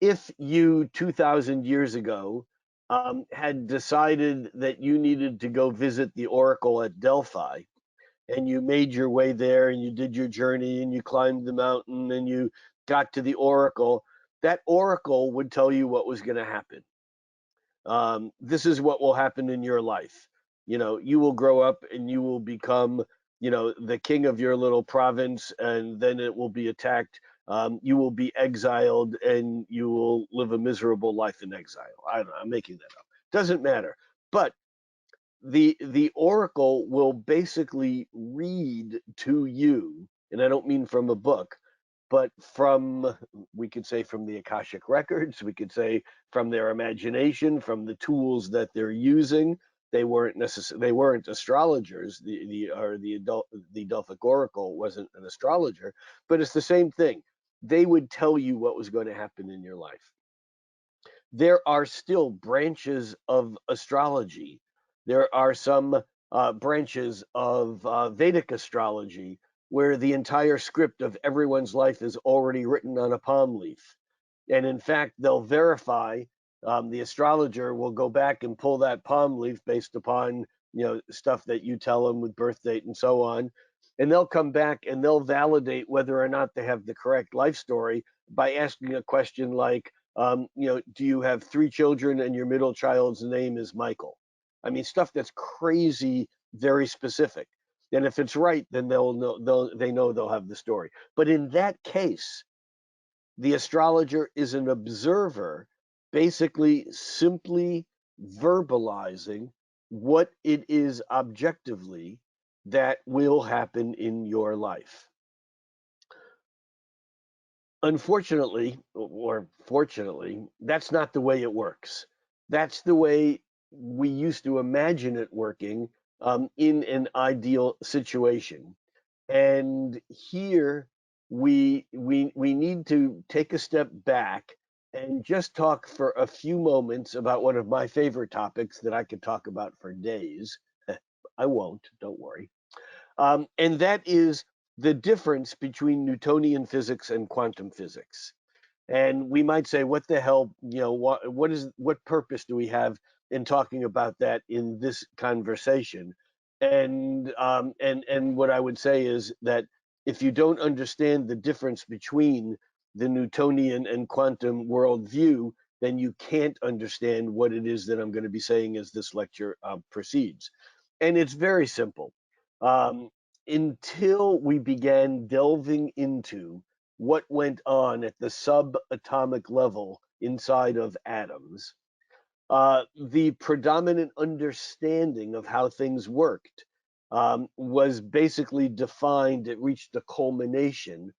if you 2,000 years ago had decided that you needed to go visit the oracle at Delphi, and you made your way there and you did your journey and you climbed the mountain and you got to the oracle, that oracle would tell you what was going to happen. This is what will happen in your life. You will grow up and you will become, the king of your little province, and then it will be attacked. You will be exiled and you will live a miserable life in exile. I don't know, I'm making that up. Doesn't matter. But the oracle will basically read to you, and I don't mean from a book, but we could say from the Akashic records, we could say from their imagination, from the tools that they're using. They weren't astrologers. The Delphic oracle wasn't an astrologer, but it's the same thing. They would tell you what was going to happen in your life. There are still branches of astrology. There are some branches of Vedic astrology where the entire script of everyone's life is already written on a palm leaf. And in fact, they'll verify, the astrologer will go back and pull that palm leaf based upon, stuff that you tell them with birth date and so on. And they'll come back and they'll validate whether or not they have the correct life story by asking a question like, do you have 3 children and your middle child's name is Michael? I mean, stuff that's crazy, very specific. And if it's right, then they know they'll have the story. But in that case, the astrologer is an observer, basically simply verbalizing what it is objectively that will happen in your life. Unfortunately, or fortunately, that's not the way it works. That's the way we used to imagine it working, in an ideal situation. And here we need to take a step back and just talk for a few moments about one of my favorite topics that I could talk about for days. I won't, don't worry. And that is the difference between Newtonian physics and quantum physics. And we might say, what the hell, what purpose do we have in talking about that in this conversation? And what I would say is that if you don't understand the difference between the Newtonian and quantum worldview, then you can't understand what it is that I'm going to be saying as this lecture proceeds. And it's very simple. Um, until we began delving into what went on at the subatomic level inside of atoms, the predominant understanding of how things worked was basically defined, it reached a culmination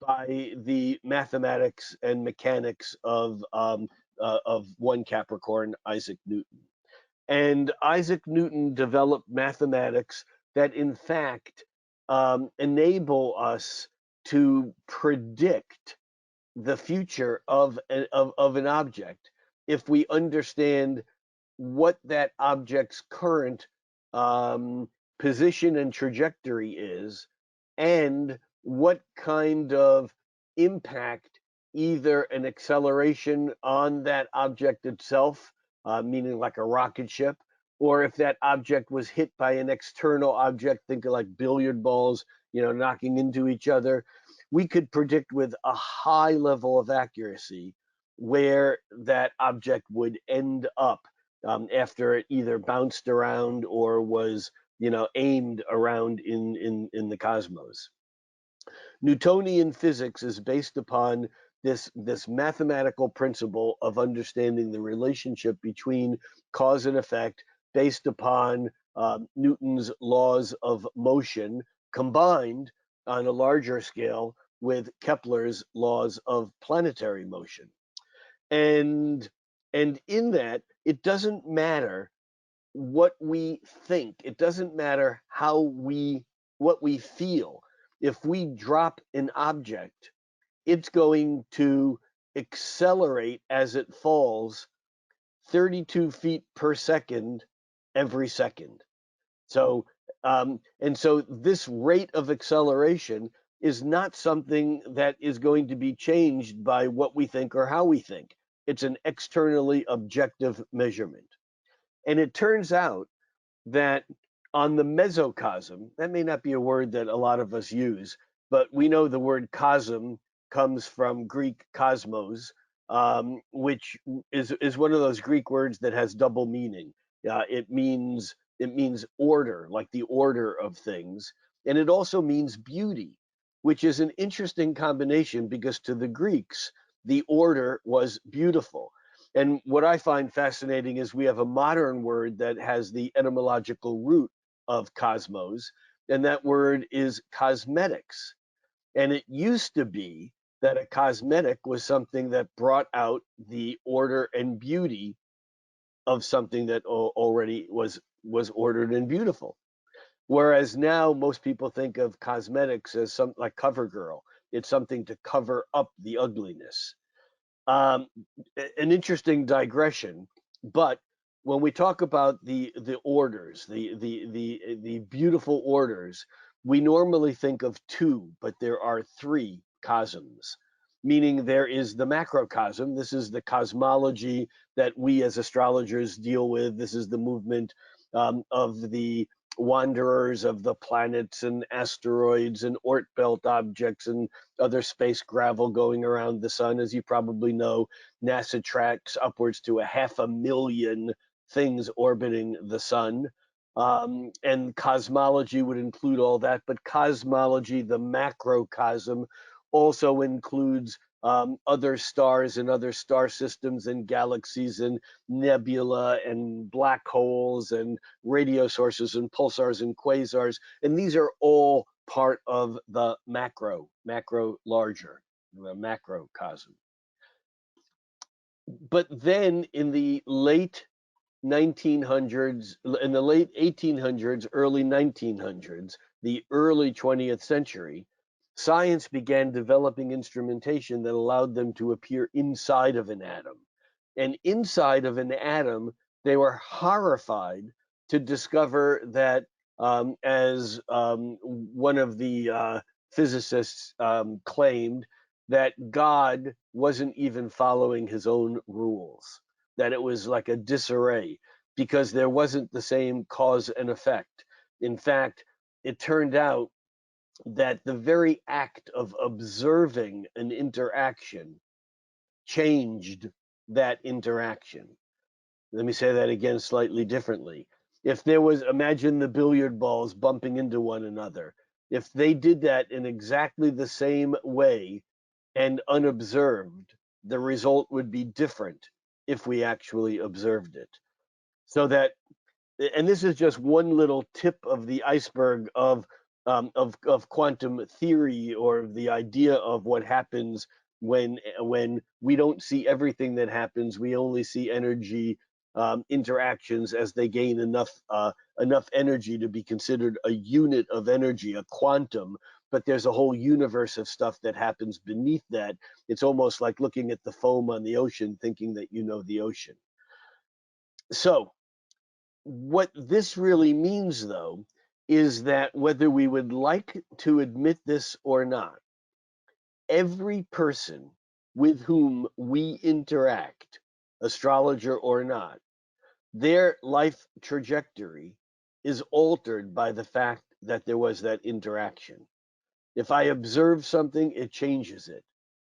by the mathematics and mechanics of one Capricorn, Isaac Newton. And Isaac Newton developed mathematics that, in fact, enable us to predict the future of an object if we understand what that object's current position and trajectory is, and what kind of impact either an acceleration on that object itself, meaning like a rocket ship, or if that object was hit by an external object, think of like billiard balls, knocking into each other. We could predict with a high level of accuracy where that object would end up after it either bounced around or was, aimed around in the cosmos. Newtonian physics is based upon this mathematical principle of understanding the relationship between cause and effect based upon Newton's laws of motion combined on a larger scale with Kepler's laws of planetary motion. And in that, it doesn't matter what we think. It doesn't matter what we feel. If we drop an object, it's going to accelerate as it falls 32 feet per second every second. So, and so this rate of acceleration is not something that is going to be changed by what we think or how we think. It's an externally objective measurement. And it turns out that on the mesocosm, that may not be a word that a lot of us use, but we know the word cosm comes from Greek cosmos, which is one of those Greek words that has double meaning. It means order, like the order of things, and it also means beauty, which is an interesting combination because to the Greeks, the order was beautiful. And what I find fascinating is we have a modern word that has the etymological root of cosmos, and that word is cosmetics. And it used to be that a cosmetic was something that brought out the order and beauty of something that already was ordered and beautiful. Whereas now most people think of cosmetics as something like CoverGirl. It's something to cover up the ugliness. Um, an interesting digression, but when we talk about the orders, the beautiful orders, we normally think of two, but there are three cosms, meaning there is the macrocosm. This is the cosmology that we as astrologers deal with. This is the movement of the wanderers of the planets and asteroids and Oort belt objects and other space gravel going around the sun. As you probably know, NASA tracks upwards to 500,000 things orbiting the sun. And cosmology would include all that, but cosmology, the macrocosm, also includes other stars and other star systems and galaxies and nebula and black holes and radio sources and pulsars and quasars. And these are all part of the macro larger, the macrocosm. But then in the late 1900s, in the late 1800s, early 1900s, the early 20th century, science began developing instrumentation that allowed them to appear inside of an atom. And inside of an atom, they were horrified to discover that, as one of the physicists claimed, that God wasn't even following his own rules, that it was like a disarray because there wasn't the same cause and effect. In fact, it turned out that the very act of observing an interaction changed that interaction. Let me say that again slightly differently. If there was, imagine the billiard balls bumping into one another. If they did that in exactly the same way and unobserved, the result would be different if we actually observed it. So that, and this is just one little tip of the iceberg of quantum theory, or the idea of what happens when we don't see everything that happens. We only see energy interactions as they gain enough energy to be considered a unit of energy, a quantum. But there's a whole universe of stuff that happens beneath that. It's almost like looking at the foam on the ocean, thinking that you know the ocean. So what this really means, though, is that whether we would like to admit this or not, every person with whom we interact, astrologer or not, their life trajectory is altered by the fact that there was that interaction. If I observe something, it changes it.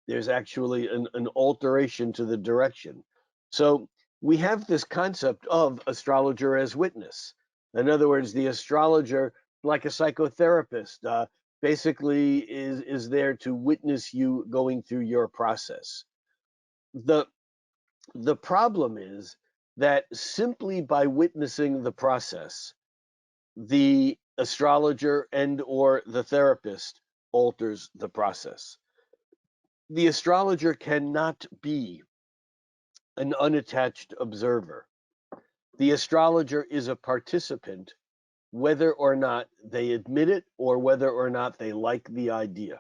There's actually an alteration to the direction. So we have this concept of astrologer as witness. In other words, the astrologer, like a psychotherapist, basically is there to witness you going through your process. The problem is that simply by witnessing the process, the astrologer and or the therapist alters the process. The astrologer cannot be an unattached observer. The astrologer is a participant, whether or not they admit it or whether or not they like the idea.